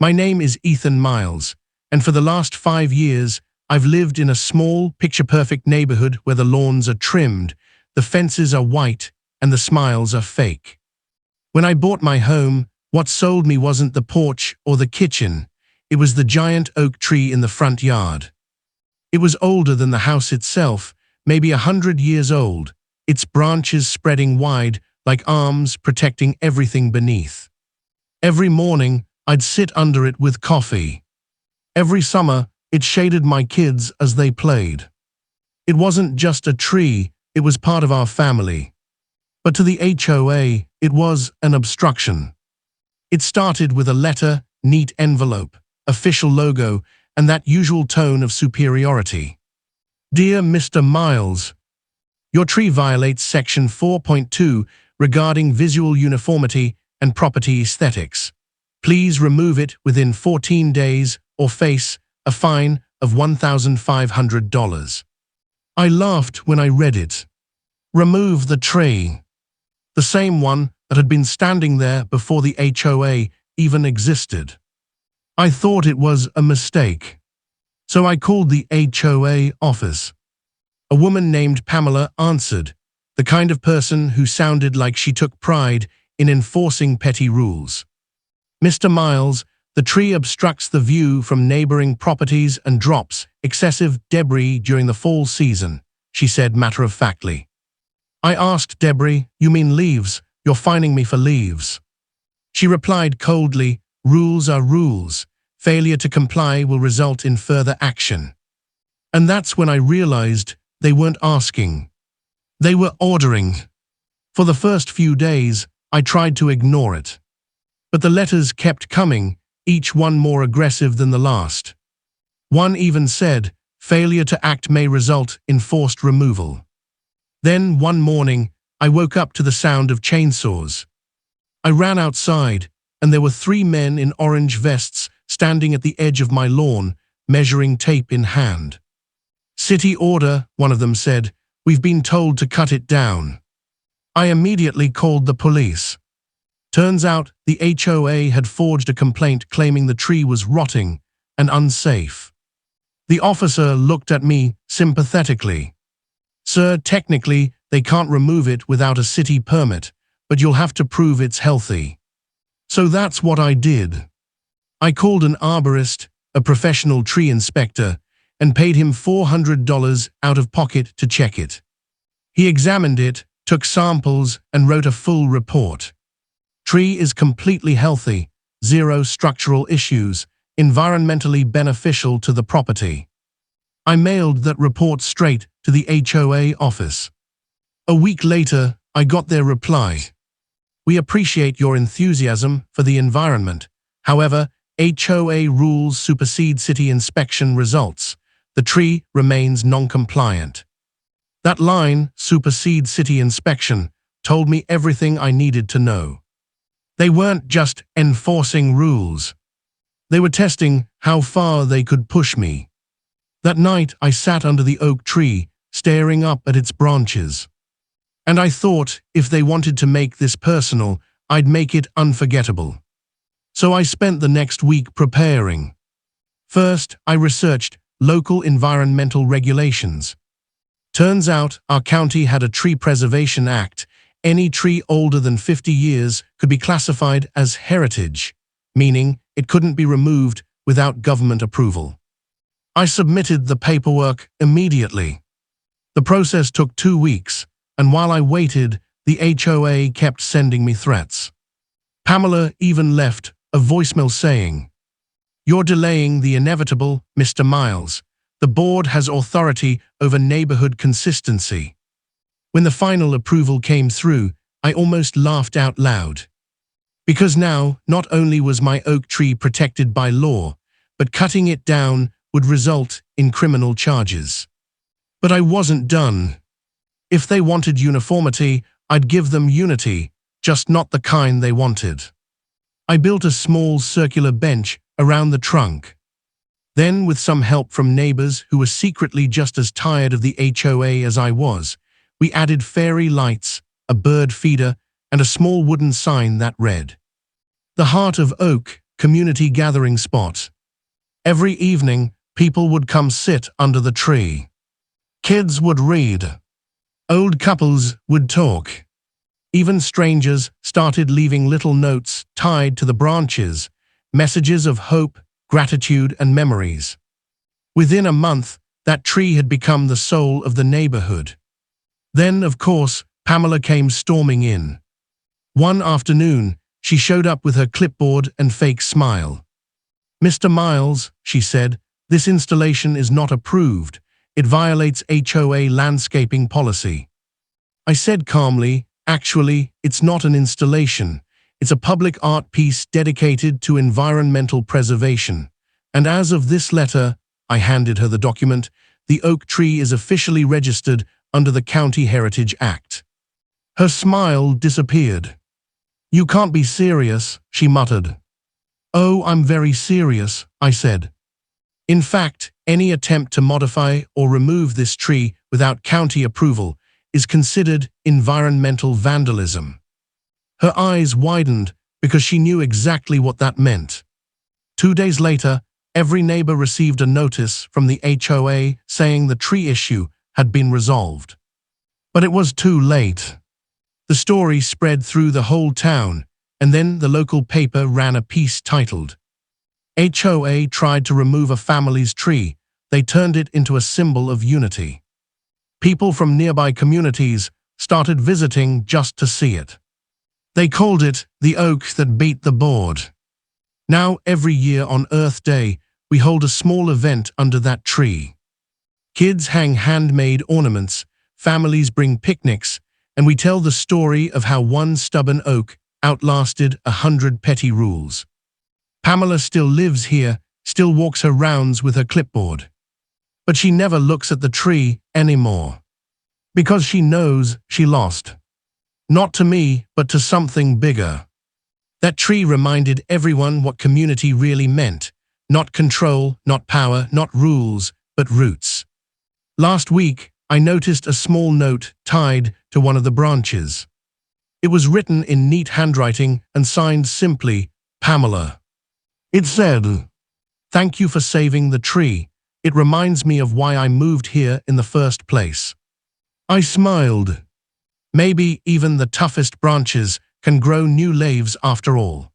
My name is Ethan Miles, and for the last 5 years, I've lived in a small, picture-perfect neighborhood where the lawns are trimmed, the fences are white, and the smiles are fake. When I bought my home, what sold me wasn't the porch or the kitchen. It was the giant oak tree in the front yard. It was older than the house itself, maybe 100 years old, its branches spreading wide like arms protecting everything beneath. Every morning, I'd sit under it with coffee. Every summer, it shaded my kids as they played. It wasn't just a tree, it was part of our family. But to the HOA, it was an obstruction. It started with a letter, neat envelope, official logo, and that usual tone of superiority. Dear Mr. Miles, your tree violates Section 4.2 regarding visual uniformity and property aesthetics. Please remove it within 14 days or face a fine of $1,500. I laughed when I read it. Remove the tree. The same one that had been standing there before the HOA even existed. I thought it was a mistake. So I called the HOA office. A woman named Pamela answered, the kind of person who sounded like she took pride in enforcing petty rules. Mr. Miles, the tree obstructs the view from neighboring properties and drops excessive debris during the fall season, she said matter-of-factly. I asked debris, you mean leaves? You're fining me for leaves. She replied coldly, rules are rules. Failure to comply will result in further action. And that's when I realized they weren't asking. They were ordering. For the first few days, I tried to ignore it. But the letters kept coming, each one more aggressive than the last. One even said, failure to act may result in forced removal. Then, one morning, I woke up to the sound of chainsaws. I ran outside, and there were 3 men in orange vests standing at the edge of my lawn, measuring tape in hand. City order, one of them said, we've been told to cut it down. I immediately called the police. Turns out the HOA had forged a complaint claiming the tree was rotting and unsafe. The officer looked at me sympathetically. Sir, technically, they can't remove it without a city permit, but you'll have to prove it's healthy. So that's what I did. I called an arborist, a professional tree inspector, and paid him $400 out of pocket to check it. He examined it, took samples, and wrote a full report. Tree is completely healthy, 0 structural issues, environmentally beneficial to the property. I mailed that report straight to the HOA office. A week later, I got their reply. We appreciate your enthusiasm for the environment. However, HOA rules supersede city inspection results. The tree remains non-compliant. That line, supersede city inspection, told me everything I needed to know. They weren't just enforcing rules. They were testing how far they could push me. That night, I sat under the oak tree, staring up at its branches. And I thought, if they wanted to make this personal, I'd make it unforgettable. So I spent the next week preparing. First, I researched local environmental regulations. Turns out, our county had a Tree Preservation Act. Any tree older than 50 years could be classified as heritage, meaning it couldn't be removed without government approval. I submitted the paperwork immediately. The process took 2 weeks, and while I waited, the HOA kept sending me threats. Pamela even left a voicemail saying, "You're delaying the inevitable, Mr. Miles. The board has authority over neighborhood consistency." When the final approval came through, I almost laughed out loud. Because now, not only was my oak tree protected by law, but cutting it down would result in criminal charges. But I wasn't done. If they wanted uniformity, I'd give them unity, just not the kind they wanted. I built a small circular bench around the trunk. Then, with some help from neighbors who were secretly just as tired of the HOA as I was, we added fairy lights, a bird feeder, and a small wooden sign that read, "The heart of oak community gathering spot. Every evening, people would come sit under the tree. Kids would read. Old couples would talk. Even strangers started leaving little notes tied to the branches, messages of hope, gratitude, and memories. Within a month, that tree had become the soul of the neighborhood. Then, of course, Pamela came storming in. One afternoon, she showed up with her clipboard and fake smile. "Mr. Miles," she said, "this installation is not approved. It violates HOA landscaping policy." I said calmly, "Actually, it's not an installation. It's a public art piece dedicated to environmental preservation. And as of this letter," I handed her the document, "the oak tree is officially registered under the County Heritage Act." Her smile disappeared. "You can't be serious," she muttered. "Oh, I'm very serious," I said. "In fact, any attempt to modify or remove this tree without county approval is considered environmental vandalism." Her eyes widened because she knew exactly what that meant. 2 days later, every neighbor received a notice from the HOA saying the tree issue had been resolved. But it was too late. The story spread through the whole town, and then the local paper ran a piece titled, "HOA tried to remove a family's tree. They turned it into a symbol of unity." People from nearby communities started visiting just to see it. They called it the oak that beat the board. Now, every year on Earth Day, we hold a small event under that tree. Kids hang handmade ornaments, families bring picnics, and we tell the story of how one stubborn oak outlasted 100 petty rules. Pamela still lives here, still walks her rounds with her clipboard. But she never looks at the tree anymore. Because she knows she lost. Not to me, but to something bigger. That tree reminded everyone what community really meant. Not control, not power, not rules, but roots. Last week, I noticed a small note tied to one of the branches. It was written in neat handwriting and signed simply, Pamela. It said, "Thank you for saving the tree. It reminds me of why I moved here in the first place." I smiled. Maybe even the toughest branches can grow new leaves after all.